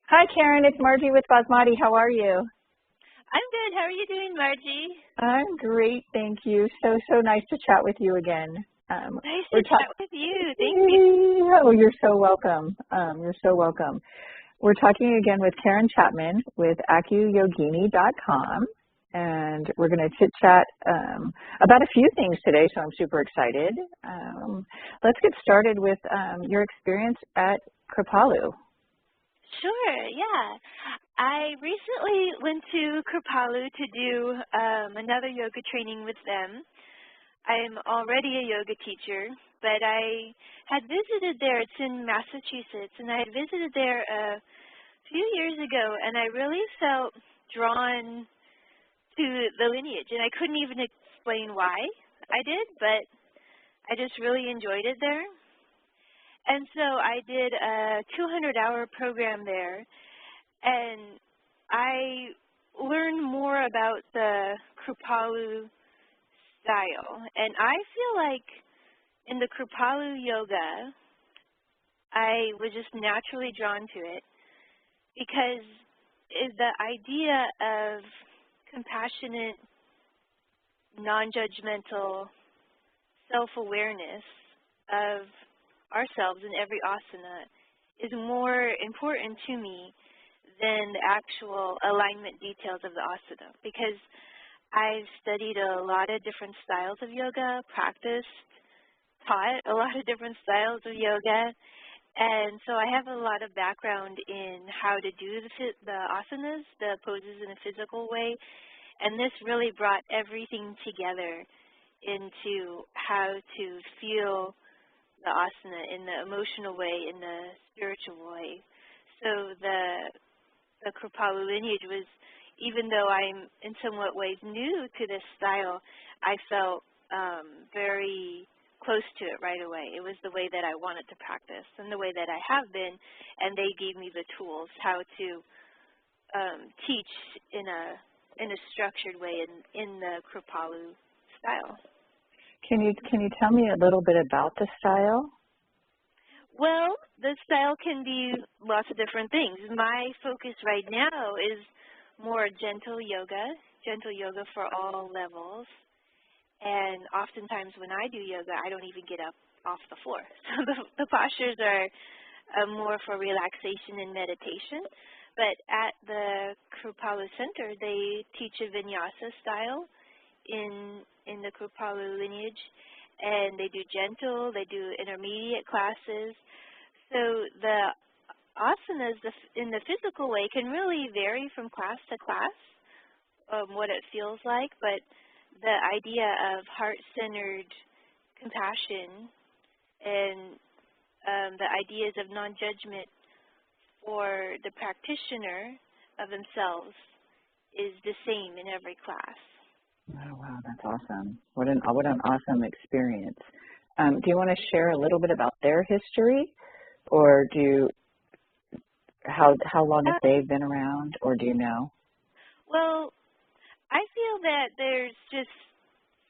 Hi, Karen. It's Margie with Basmati. How are you? I'm good. How are you doing, Margie? I'm great, thank you. So nice to chat with you again. Nice to chat with you. Thank you. Oh, you're so welcome. You're so welcome. We're talking again with Karen Chapmen with AcuYogini.com, and we're going to chit-chat about a few things today, so I'm super excited. Let's get started with your experience at Kripalu. Sure, yeah. I recently went to Kripalu to do another yoga training with them. I'm already a yoga teacher, but I had visited there. It's in Massachusetts, and I had visited there a few years ago, and I really felt drawn to the lineage, and I couldn't even explain why I did, but I just really enjoyed it there. And so I did a 200-hour program there, and I learned more about the Kripalu style. And I feel like in the Kripalu yoga, I was just naturally drawn to it because the idea of compassionate, non-judgmental self-awareness of ourselves in every asana is more important to me than the actual alignment details of the asana, because I've studied a lot of different styles of yoga, practiced, taught a lot of different styles of yoga, and so I have a lot of background in how to do the asanas, the poses in a physical way, and this really brought everything together into how to feel the asana in the emotional way, in the spiritual way. So the Kripalu lineage was, even though I'm in somewhat ways new to this style, I felt very close to it right away. It was the way that I wanted to practice and the way that I have been, and they gave me the tools how to teach in a structured way in the Kripalu style. Can you tell me a little bit about the style? Well, the style can be lots of different things. My focus right now is more gentle yoga for all levels. And oftentimes when I do yoga, I don't even get up off the floor. So the postures are more for relaxation and meditation. But at the Kripalu Center, they teach a vinyasa style in the Kripalu lineage, and they do gentle, they do intermediate classes. So the asanas in the physical way can really vary from class to class, what it feels like, but the idea of heart-centered compassion and the ideas of non-judgment for the practitioner of themselves is the same in every class. Oh, wow, that's awesome. What an awesome experience. Do you want to share a little bit about their history, or how long have they been around, or do you know? Well, I feel that there's just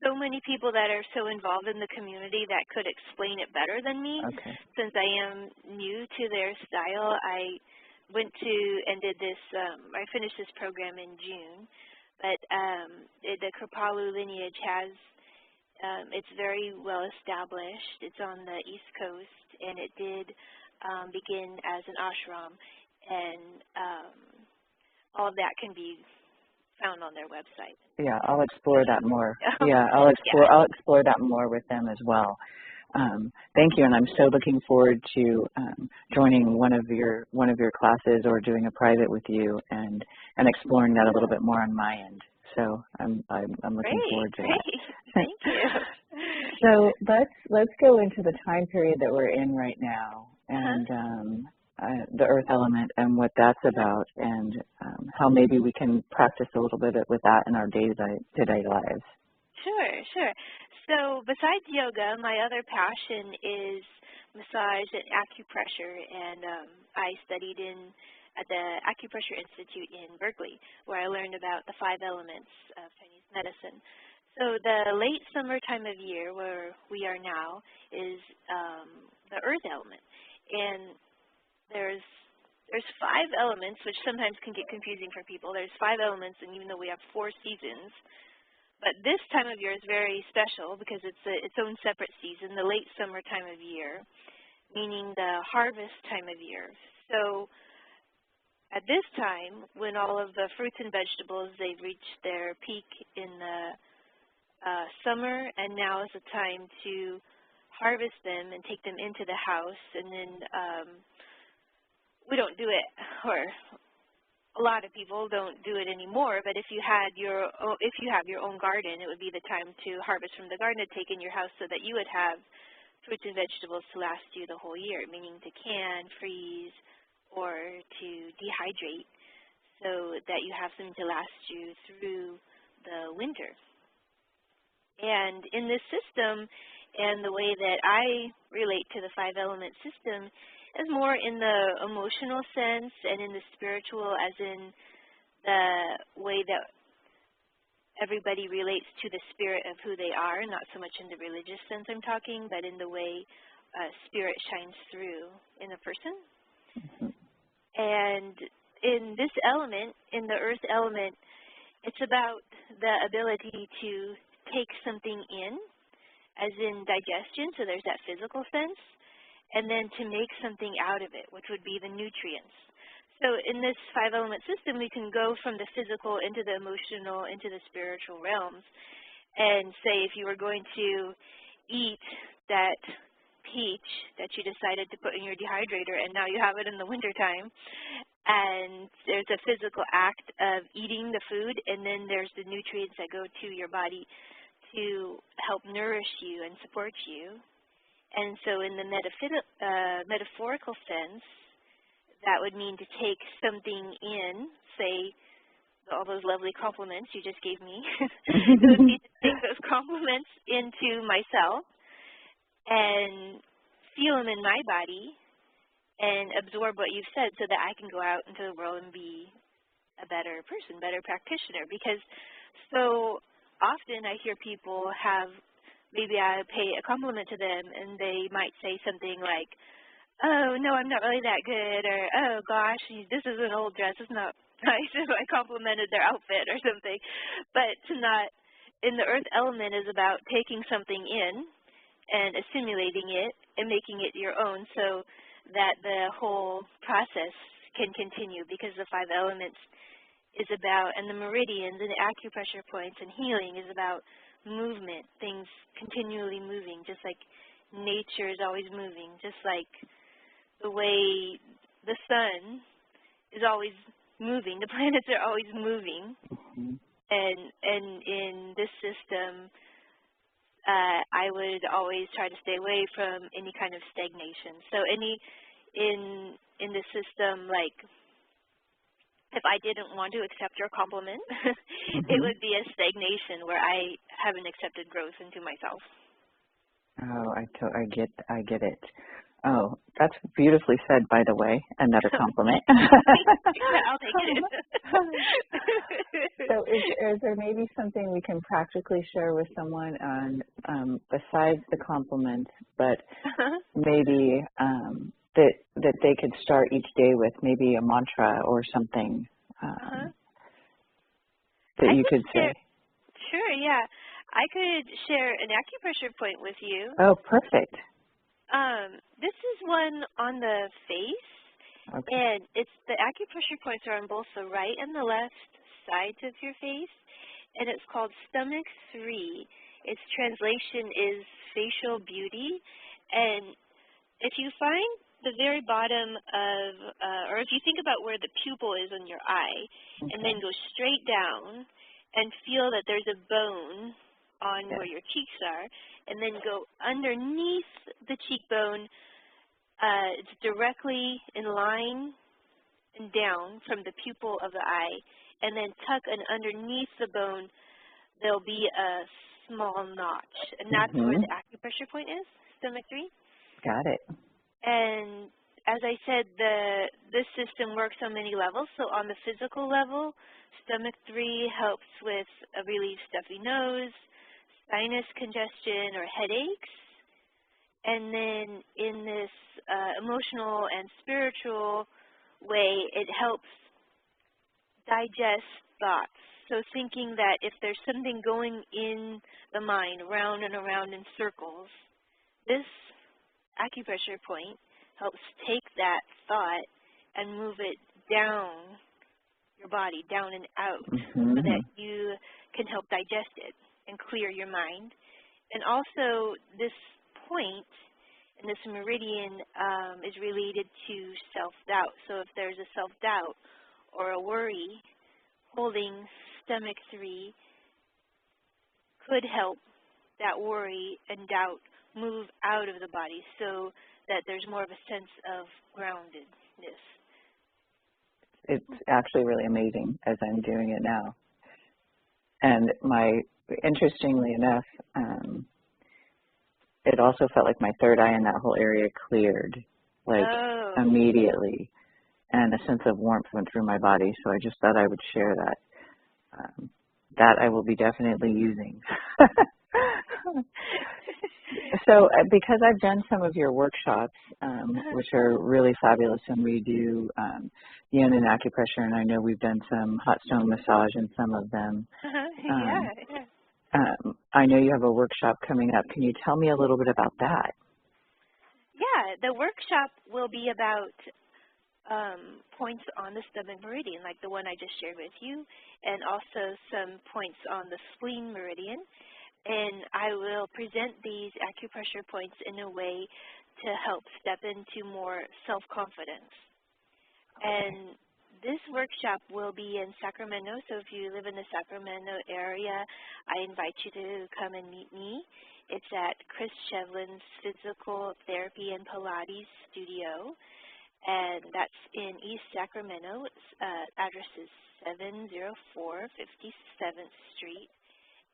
so many people that are so involved in the community that could explain it better than me. Okay. Since I am new to their style, I went to and did this, I finished this program in June. But the Kripalu lineage has, it's very well established. It's on the East Coast, and it did begin as an ashram, and all of that can be found on their website. Yeah, I'll explore that more. Yeah, I'll explore that more with them as well. Thank you, and I'm so looking forward to joining one of your classes or doing a private with you and exploring that a little bit more on my end. So I'm looking forward to that. Thank you. So let's go into the time period that we're in right now, and the earth element and what that's about, and how maybe we can practice a little bit with that in our day-to-day lives. Sure. So besides yoga, my other passion is massage and acupressure, and I studied at the Acupressure Institute in Berkeley, where I learned about the 5 elements of Chinese medicine. So the late summer time of year, where we are now, is the earth element, and there's there's 5 elements, which sometimes can get confusing for people. There's 5 elements, and even though we have 4 seasons, but this time of year is very special because it's its own separate season, the late summer time of year, meaning the harvest time of year. So at this time, when all of the fruits and vegetables, they've reached their peak in the summer, and now is the time to harvest them and take them into the house. And then we don't do it, or a lot of people don't do it anymore, but if you have your own garden, it would be the time to harvest from the garden to take in your house so that you would have fruits and vegetables to last you the whole year, meaning to can, freeze, or to dehydrate so that you have something to last you through the winter. And in this system, and the way that I relate to the 5-element system is more in the emotional sense and in the spiritual, as in the way that everybody relates to the spirit of who they are, not so much in the religious sense I'm talking, but in the way spirit shines through in a person. And in this element, in the earth element, it's about the ability to take something in, as in digestion, so there's that physical sense, and then to make something out of it, which would be the nutrients. So in this 5-element system, we can go from the physical into the emotional, into the spiritual realms. And say if you were going to eat that peach that you decided to put in your dehydrator, and now you have it in the wintertime, and there's a physical act of eating the food, and then there's the nutrients that go to your body to help nourish you and support you. And so in the metaphorical sense, that would mean to take something in, say, all those lovely compliments you just gave me. It would be to take those compliments into myself and feel them in my body and absorb what you've said so that I can go out into the world and be a better person, better practitioner. Because so often I hear people have, maybe I pay a compliment to them and they might say something like, oh, no, I'm not really that good, or, oh, gosh, this is an old dress, it's not nice if I complimented their outfit or something. But to not, in the earth element is about taking something in and assimilating it and making it your own so that the whole process can continue, because the 5 elements is about, and the meridians and the acupressure points and healing is about movement, things continually moving, just like nature is always moving, just like the way the sun is always moving, the planets are always moving. And in this system, I would always try to stay away from any kind of stagnation. So in this system, like, if I didn't want to accept your compliment, it would be a stagnation where I haven't accepted growth into myself. Oh, I get it. Oh, that's beautifully said, by the way. Another compliment. I'll take it. So is there maybe something we can practically share with someone on besides the compliment, but maybe that they could start each day with, maybe a mantra or something that you could say? Sure, yeah. I could share an acupressure point with you. Oh, perfect. This is one on the face, and the acupressure points are on both the right and the left sides of your face, and it's called Stomach 3. Its translation is facial beauty, and if you find the very bottom of, or if you think about where the pupil is on your eye, and then go straight down and feel that there's a bone on where your cheeks are, and then go underneath the cheekbone, it's directly in line and down from the pupil of the eye, and then tuck and underneath the bone, there'll be a small notch, and that's where the acupressure point is, Stomach 3. Got it. And as I said, this system works on many levels. So on the physical level, Stomach 3 helps with a relief stuffy nose, sinus congestion, or headaches. And then in this emotional and spiritual way, it helps digest thoughts. So thinking that if there's something going in the mind round and around in circles, this acupressure point helps take that thought and move it down your body, down and out, so that you can help digest it and clear your mind. And also this point and this meridian is related to self-doubt. So if there's a self-doubt or a worry, holding stomach 3 could help that worry and doubt move out of the body so that there's more of a sense of groundedness. It's actually really amazing as I'm doing it now. And interestingly enough, it also felt like my third eye and that whole area cleared, like immediately. And a sense of warmth went through my body. So I just thought I would share that. That I will be definitely using. So because I've done some of your workshops, which are really fabulous, and we do yin and acupressure, and I know we've done some hot stone massage in some of them. I know you have a workshop coming up. Can you tell me a little bit about that? Yeah, the workshop will be about points on the stomach meridian, like the one I just shared with you, and also some points on the spleen meridian. And I will present these acupressure points in a way to help step into more self-confidence. Okay. And this workshop will be in Sacramento, so if you live in the Sacramento area, I invite you to come and meet me. It's at Chris Chapman's Physical Therapy and Pilates Studio, and that's in East Sacramento. Address is 704 57th Street.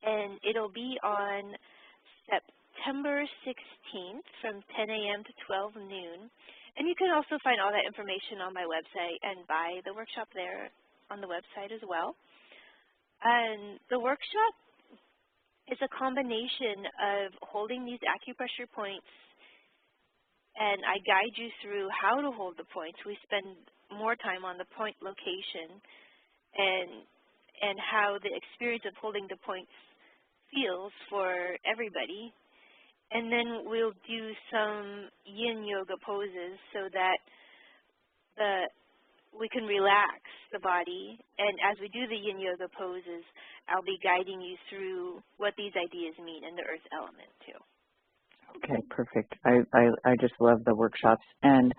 And it'll be on September 16th from 10 a.m. to 12 noon. And you can also find all that information on my website and buy the workshop there on the website as well. And the workshop is a combination of holding these acupressure points, and I guide you through how to hold the points. We spend more time on the point location and how the experience of holding the points feels for everybody. And then we'll do some yin yoga poses so that we can relax the body. And as we do the yin yoga poses, I'll be guiding you through what these ideas mean in the earth element too. Okay, perfect. I just love the workshops. And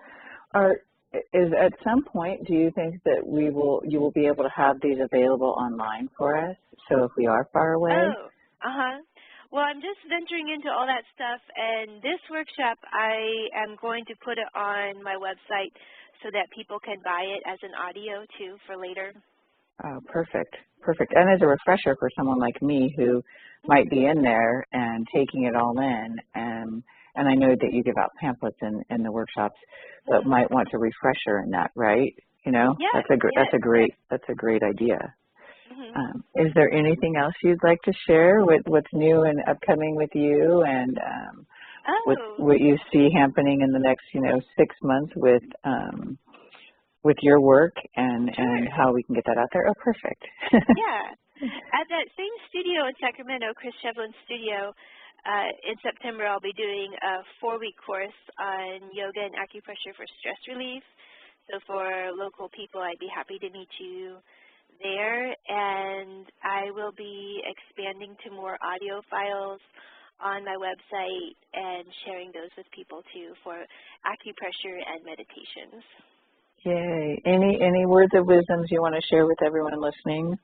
is at some point, do you think that you will be able to have these available online for us? So if we are far away? Well, I'm just venturing into all that stuff, and this workshop, I am going to put it on my website so that people can buy it as an audio too for later. Oh, perfect. Perfect. And as a refresher for someone like me who might be in there and taking it all in, and I know that you give out pamphlets in the workshops, but might want a refresher in that, right? You know, that's a great idea. Is there anything else you'd like to share with what's new and upcoming with you, and what you see happening in the next 6 months with your work and how we can get that out there? Oh, perfect. At that same studio in Sacramento, Chris Chapman's studio, in September I'll be doing a 4-week course on yoga and acupressure for stress relief. So for local people, I'd be happy to meet you there. And I will be expanding to more audio files on my website and sharing those with people too for acupressure and meditations. Yay. Any words of wisdom you want to share with everyone listening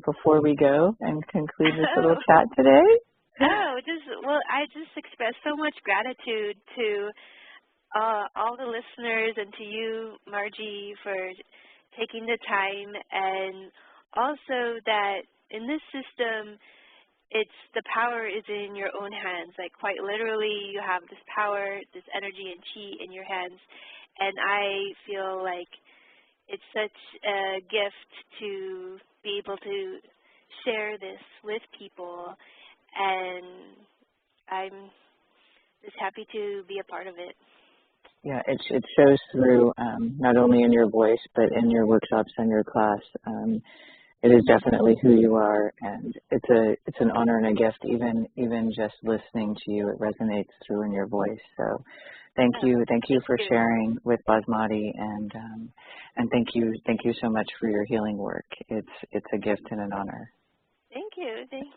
before we go and conclude this little chat today? I just express so much gratitude to all the listeners and to you, Margie, for taking the time, and also that in this system, the power is in your own hands. Like quite literally, you have this power, this energy and chi in your hands. And I feel like it's such a gift to be able to share this with people, and I'm just happy to be a part of it. Yeah, it shows through not only in your voice, but in your workshops and your class. It is definitely who you are, and it's an honor and a gift, even just listening to you. It resonates through in your voice. So thank you for sharing with Basmati, and thank you so much for your healing work. It's a gift and an honor. Thank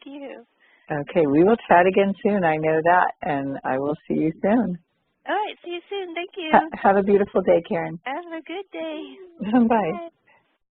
you. Okay, we will chat again soon. I know that, and I will see you soon. All right, see you soon. Thank you. Have a beautiful day, Karen. Have a good day. Bye. Bye.